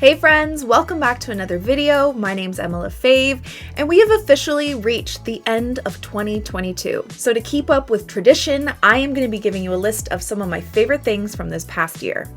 Hey friends, welcome back to another video. My name's Emma Lefebvre, and we have officially reached the end of 2022. So to keep up with tradition, I am going to be giving you a list of some of my favorite things from this past year.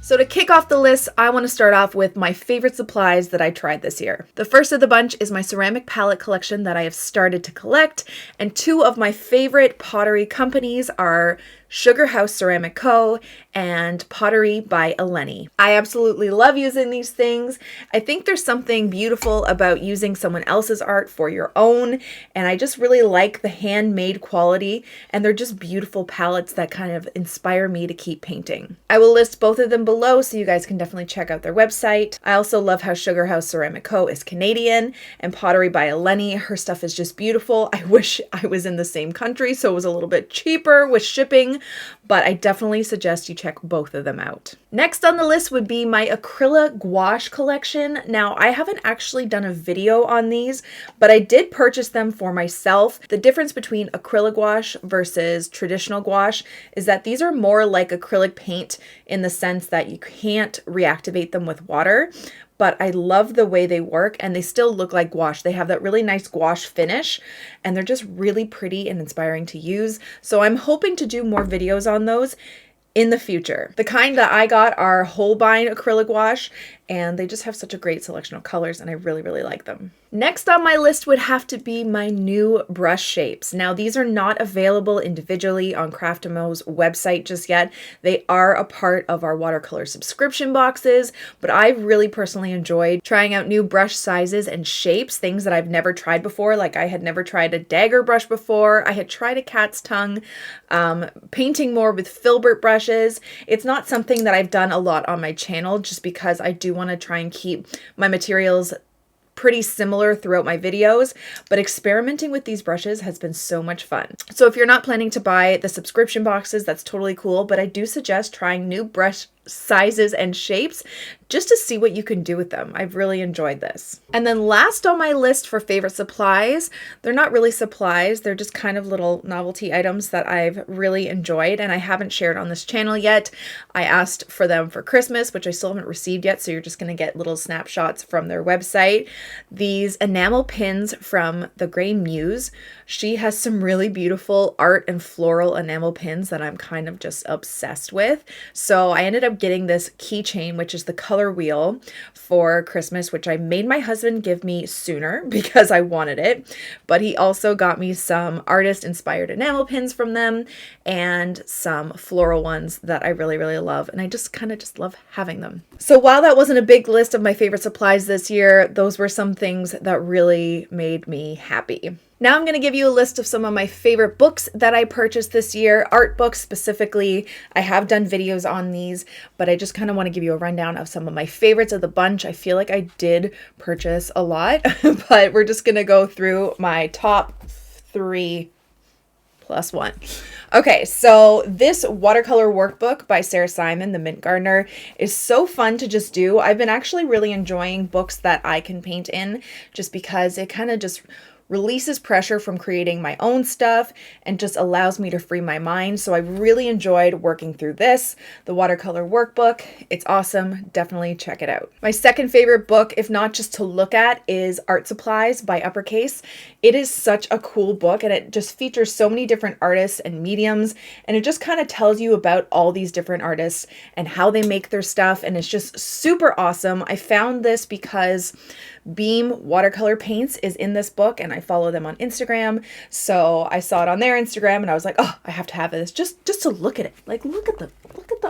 So to kick off the list, I want to start off with my favorite supplies that I tried this year. The first of the bunch is my ceramic palette collection that I have started to collect, and two of my favorite pottery companies are Sugar House Ceramic Co. and Pottery by Eleni. I absolutely love using these things. I think there's something beautiful about using someone else's art for your own, and I just really like the handmade quality, and they're just beautiful palettes that kind of inspire me to keep painting. I will list both of them below so you guys can definitely check out their website. I also love how Sugar House Ceramic Co. is Canadian, and Pottery by Eleni, her stuff is just beautiful. I wish I was in the same country so it was a little bit cheaper with shipping, but I definitely suggest you check both of them out. Next on the list would be my acrylic gouache collection. Now, I haven't actually done a video on these, but I did purchase them for myself. The difference between acrylic gouache versus traditional gouache is that these are more like acrylic paint in the sense that you can't reactivate them with water, but I love the way they work and they still look like gouache. They have that really nice gouache finish and they're just really pretty and inspiring to use. So I'm hoping to do more videos on those in the future. The kind that I got are Holbein acrylic gouache, and they just have such a great selection of colors and I really, really like them. Next on my list would have to be my new brush shapes. Now, these are not available individually on Craftimo's website just yet. They are a part of our watercolor subscription boxes, but I really personally enjoyed trying out new brush sizes and shapes, things that I've never tried before. Like I had never tried a dagger brush before. I had tried a cat's tongue, painting more with filbert brushes. It's not something that I've done a lot on my channel just because I do want to try and keep my materials pretty similar throughout my videos, but experimenting with these brushes has been so much fun. So if you're not planning to buy the subscription boxes, that's totally cool, but I do suggest trying new brush sizes and shapes just to see what you can do with them. I've really enjoyed this. And then last on my list for favorite supplies, they're not really supplies, they're just kind of little novelty items that I've really enjoyed and I haven't shared on this channel yet. I asked for them for Christmas, which I still haven't received yet, so you're just going to get little snapshots from their website. These enamel pins from the Grey Muse. She has some really beautiful art and floral enamel pins that I'm kind of just obsessed with. So I ended up getting this keychain, which is the color wheel, for Christmas, which I made my husband give me sooner because I wanted it. But he also got me some artist inspired enamel pins from them and some floral ones that I really, really love. And I just kind of just love having them. So while that wasn't a big list of my favorite supplies this year, those were some things that really made me happy. Now I'm going to give you a list of some of my favorite books that I purchased this year, art books specifically. I have done videos on these, but I just kind of want to give you a rundown of some of my favorites of the bunch. I feel like I did purchase a lot, but we're just going to go through my top 3 plus 1. Okay, so this watercolor workbook by Sarah Simon, The Mint Gardener, is so fun to just do. I've been actually really enjoying books that I can paint in just because it kind of just releases pressure from creating my own stuff and just allows me to free my mind. So I really enjoyed working through this, the watercolor workbook. It's awesome. Definitely check it out. My second favorite book, if not just to look at, is Art Supplies by Uppercase. It is such a cool book and it just features so many different artists and mediums, and it just kind of tells you about all these different artists and how they make their stuff, and it's just super awesome. I found this because Beam Watercolor Paints is in this book and I follow them on Instagram. So I saw it on their Instagram and I was like, oh, I have to have this just to look at it. Like look at the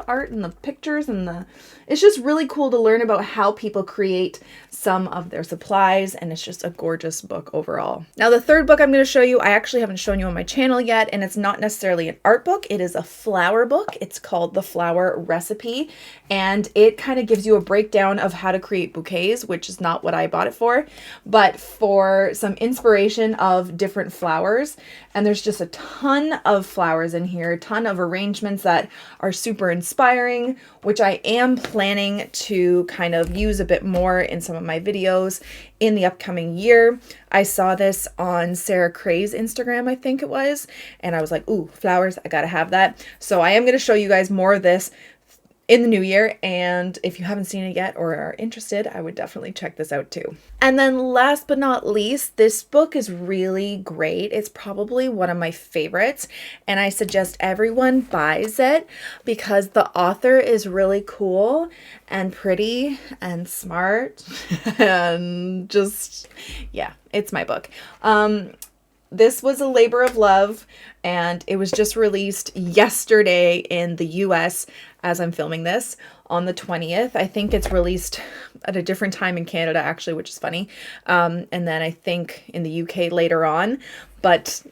art and the pictures and it's just really cool to learn about how people create some of their supplies, and it's just a gorgeous book overall. Now the third book I'm going to show you, I actually haven't shown you on my channel yet, and it's not necessarily an art book. It is a flower book. It's called The Flower Recipe, and it kind of gives you a breakdown of how to create bouquets, which is not what I bought it for, but for some inspiration inspiration of different flowers, and there's just a ton of flowers in here, a ton of arrangements that are super inspiring, which I am planning to kind of use a bit more in some of my videos in the upcoming year. I saw this on Sarah Cray's Instagram, I think it was, and I was like, ooh, flowers, I gotta have that. So I am going to show you guys more of this in the new year, and if you haven't seen it yet or are interested, I would definitely check this out too. And then last but not least, this book is really great. It's probably one of my favorites, and I suggest everyone buys it because the author is really cool and pretty and smart and just, yeah, it's my book. This was a labor of love, and it was just released yesterday in the US as I'm filming this on the 20th. I think it's released at a different time in Canada, actually, which is funny. And then I think in the UK later on. But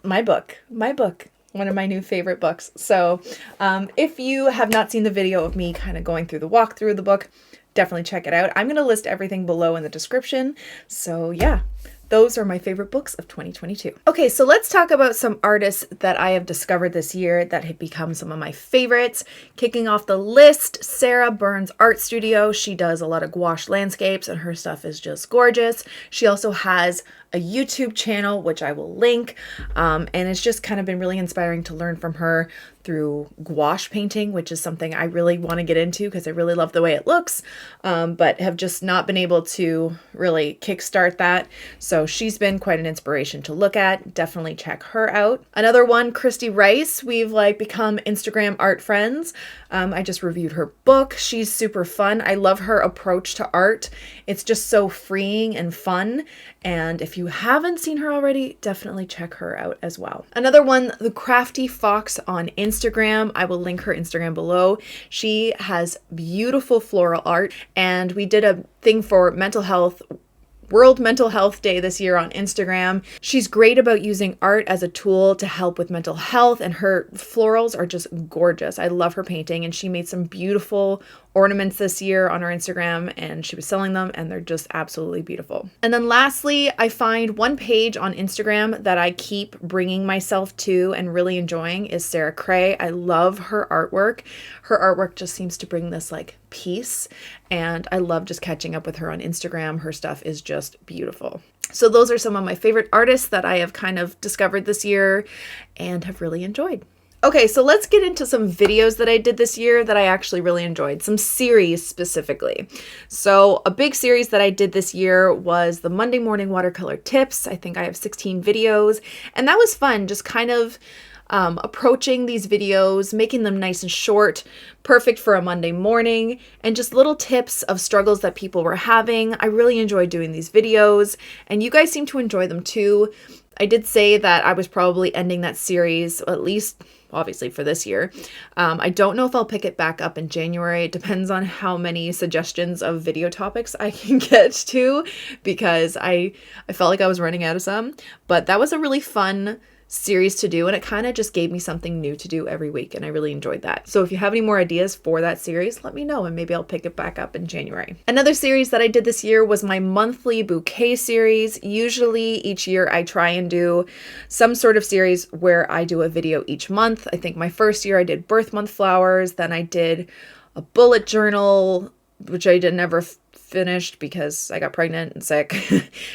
my book, one of my new favorite books. So if you have not seen the video of me kind of going through the walkthrough of the book, definitely check it out. I'm going to list everything below in the description. So yeah. Those are my favorite books of 2022. Okay, so let's talk about some artists that I have discovered this year that have become some of my favorites. Kicking off the list, Sarah Burns Art Studio. She does a lot of gouache landscapes and her stuff is just gorgeous. She also has a YouTube channel, which I will link. And it's just kind of been really inspiring to learn from her through gouache painting, which is something I really want to get into because I really love the way it looks, but have just not been able to really kickstart that. So she's been quite an inspiration to look at. Definitely check her out. Another one, Kristy Rice. We've become Instagram art friends. I just reviewed her book. She's super fun. I love her approach to art. It's just so freeing and fun. And if you haven't seen her already, definitely check her out as well. Another one, The Crafty Fox on Instagram. I will link her Instagram below. She has beautiful floral art, and we did a thing for World Mental Health Day this year on Instagram. She's great about using art as a tool to help with mental health, and her florals are just gorgeous. I love her painting, and she made some beautiful ornaments this year on her Instagram, and she was selling them, and they're just absolutely beautiful. And then lastly, I find one page on Instagram that I keep bringing myself to and really enjoying is Sarah Cray. I love her artwork. Her artwork just seems to bring this peace, and I love just catching up with her on Instagram. Her stuff is just beautiful. So those are some of my favorite artists that I have kind of discovered this year and have really enjoyed. Okay, so let's get into some videos that I did this year that I actually really enjoyed, some series specifically. So a big series that I did this year was the Monday Morning Watercolor Tips. I think I have 16 videos, and that was fun, just kind of approaching these videos, making them nice and short, perfect for a Monday morning, and just little tips of struggles that people were having. I really enjoyed doing these videos, and you guys seem to enjoy them too. I did say that I was probably ending that series, at least obviously for this year. I don't know if I'll pick it back up in January. It depends on how many suggestions of video topics I can get to, because I felt like I was running out of some. But that was a really fun series to do, and it kind of just gave me something new to do every week, and I really enjoyed that. So if you have any more ideas for that series, let me know, and maybe I'll pick it back up in January. Another series that I did this year was my monthly bouquet series. Usually each year I try and do some sort of series where I do a video each month. I think my first year I did birth month flowers, then I did a bullet journal, which I never finished because I got pregnant and sick.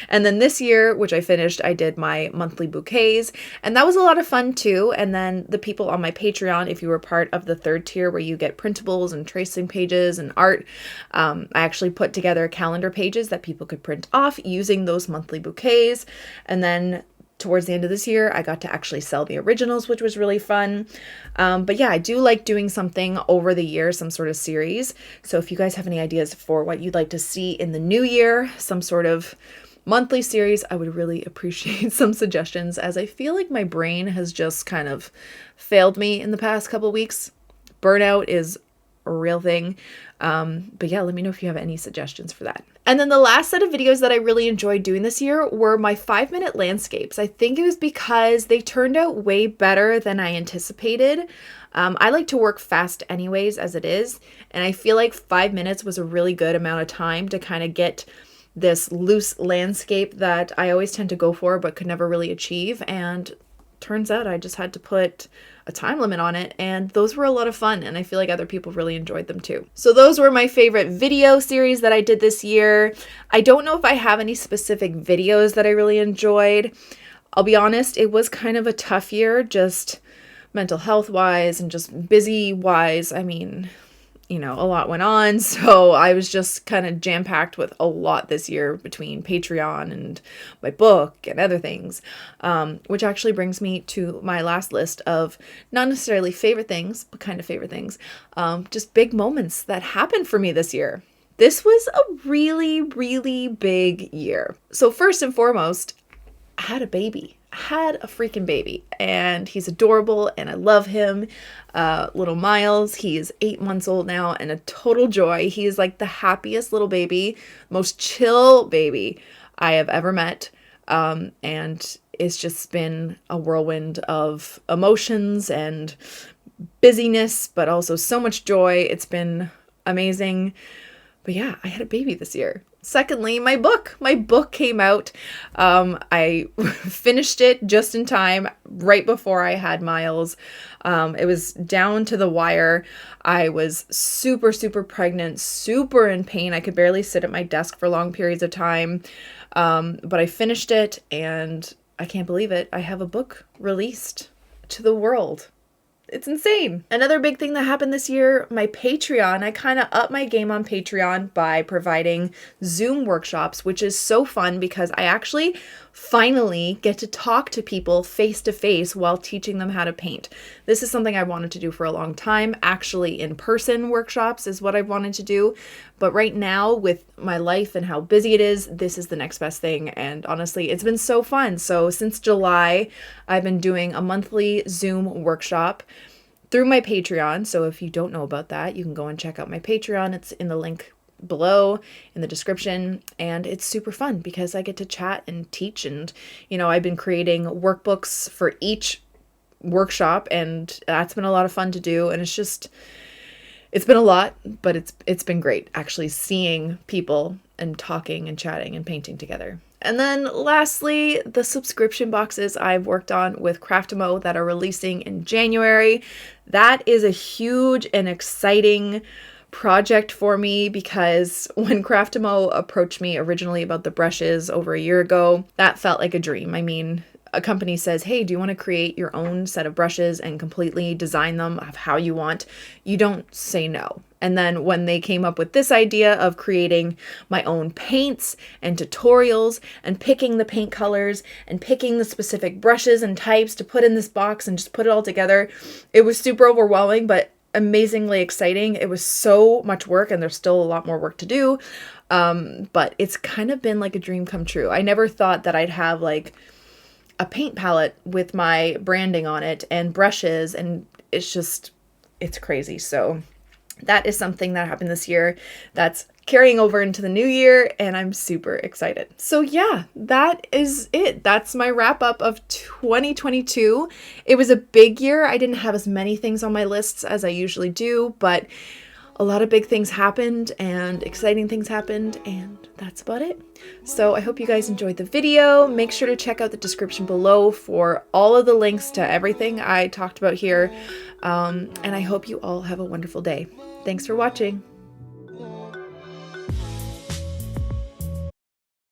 And then this year, which I finished, I did my monthly bouquets, and that was a lot of fun too. And then the people on my Patreon, if you were part of the 3rd tier where you get printables and tracing pages and art, I actually put together calendar pages that people could print off using those monthly bouquets. And then towards the end of this year, I got to actually sell the originals, which was really fun. But yeah, I do like doing something over the year, some sort of series. So if you guys have any ideas for what you'd like to see in the new year, some sort of monthly series, I would really appreciate some suggestions, as I feel like my brain has just kind of failed me in the past couple weeks. Burnout is a real thing. But yeah, let me know if you have any suggestions for that. And then the last set of videos that I really enjoyed doing this year were my 5-minute landscapes. I think it was because they turned out way better than I anticipated. I like to work fast anyways, as it is, and I feel like 5 minutes was a really good amount of time to kind of get this loose landscape that I always tend to go for but could never really achieve. And turns out I just had to put a time limit on it, and those were a lot of fun, and I feel like other people really enjoyed them too. So those were my favorite video series that I did this year. I don't know if I have any specific videos that I really enjoyed. I'll be honest, it was kind of a tough year, just mental health wise and just busy wise. I mean, you know, a lot went on, so I was just kind of jam-packed with a lot this year between Patreon and my book and other things, which actually brings me to my last list of not necessarily favorite things, but kind of favorite things, just big moments that happened for me this year. This was a really, really big year. So first and foremost, I had a baby. I had a freaking baby, and he's adorable and I love him. Little Miles, he is 8 months old now and a total joy. He is like the happiest little baby, most chill baby I have ever met. And it's just been a whirlwind of emotions and busyness, but also so much joy. It's been amazing. But yeah, I had a baby this year. Secondly, my book came out. I finished it just in time, right before I had Miles. It was down to the wire. I was super, super pregnant, super in pain. I could barely sit at my desk for long periods of time. But I finished it, and I can't believe it. I have a book released to the world. It's insane. Another big thing that happened this year, my Patreon. I kind of upped my game on Patreon by providing Zoom workshops, which is so fun because I actually finally get to talk to people face to face while teaching them how to paint. This is something I wanted to do for a long time. Actually, in-person workshops is what I wanted to do. But right now, with my life and how busy it is, this is the next best thing. And honestly, it's been so fun. So since July, I've been doing a monthly Zoom workshop through my Patreon. So if you don't know about that, you can go and check out my Patreon. It's in the link below in the description, and it's super fun because I get to chat and teach, and you know, I've been creating workbooks for each workshop, and that's been a lot of fun to do. And it's been a lot, but it's been great actually seeing people and talking and chatting and painting together. And then lastly, the subscription boxes I've worked on with Craftimo that are releasing in January. That is a huge and exciting project for me because when Craftimo approached me originally about the brushes over a year ago, that felt like a dream. I mean, a company says, hey, do you want to create your own set of brushes and completely design them of how you want? You don't say no. And then when they came up with this idea of creating my own paints and tutorials and picking the paint colors and picking the specific brushes and types to put in this box and just put it all together, it was super overwhelming, but amazingly exciting. It was so much work, and there's still a lot more work to do. But it's kind of been like a dream come true. I never thought that I'd have like a paint palette with my branding on it and brushes, and it's crazy. So that is something that happened this year that's carrying over into the new year, and I'm super excited. So yeah, that is it. That's my wrap up of 2022. It was a big year. I didn't have as many things on my lists as I usually do, but a lot of big things happened and exciting things happened, and that's about it. So I hope you guys enjoyed the video. Make sure to check out the description below for all of the links to everything I talked about here. And I hope you all have a wonderful day. Thanks for watching.